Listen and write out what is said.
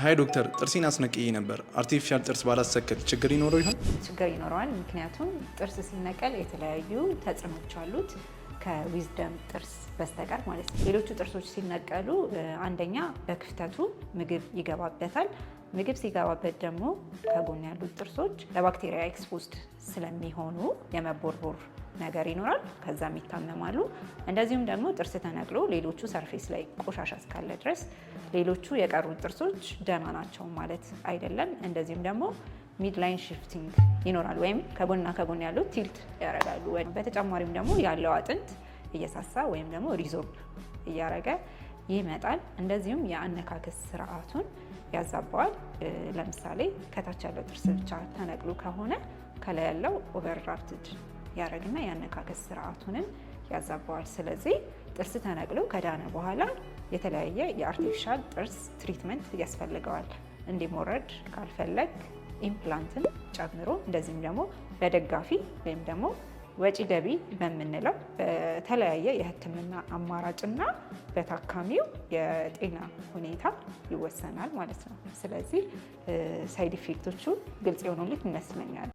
ሀይ ዶክተር፣ ጥርሴን አስነቅዬ ነበር። አርቲፊሻል ጥርስ ባላሰክል ችግር ይኖረው ይሆን? ችግር ይኖረዋል። ምክንያቱም ጥርስ ሲነቀል የተለያዩ ተጽዕኖች አሉት ከዊዝደም ጥርስ በስተቀር ማለት ነው። ሌሎቹ ጥርሶች ሲነቀሉ አንደኛ በክፍተቱ ምግብ ይገባበታል። ምግብ ሲገባበት ደግሞ ከጎን ያሉት ጥርሶች ለባክቴሪያ ኤክስፖዝድ ስለሚሆኑ የመቦርቦር ነገር ይኖራል። ከዛም ይታመማሉ። እንደዚሁም ደግሞ ጥርስ ተነቅሎ ሌሎቹ ሰርፌስ ላይ ቆሻሻ እስካለ ድረስ ሌሎቹ የቀሩት ጥርሶች ደህና ናቸው ማለት አይደለም። እንደዚሁም ደግሞ ሚድላይን ሽፍቲንግ ይኖራል፣ ወይም ከጎንና ከጎን ያሉት ቲልት ያደርጋሉ። በተጨማሪም ደግሞ ያለው አጥንት እየሳሳ ወይም ደግሞ ሪዞርብ እያደረገ ይመጣል። እንደዚሁም የአነካከስ ስርዓቱን ያዛባዋል። ለምሳሌ ከታች ያለው ጥርስ ብቻ ተነቅሎ ከሆነ ከላይ ያለው ኦቨርድራፍትድ ያደረግና የአነካከስ ስርዓቱንም ያዛባዋል። ስለዚህ ጥርስ ተነቅሎ ከዳነ በኋላ የተለያየ የአርቲፊሻል ጥርስ ትሪትመንት ያስፈልገዋል። እንዲሞረድ ካልፈለግ ኢምፕላንትን ጨምሮ እንደዚህም ደግሞ በደጋፊ ወይም ደግሞ ወጪ ገቢ በምንለው በተለያየ የሕክምና አማራጭና በታካሚው የጤና ሁኔታ ይወሰናል ማለት ነው። ስለዚህ ሳይድ ኢፌክቶቹ ግልጽ የሆኑልኝ ይመስለኛል።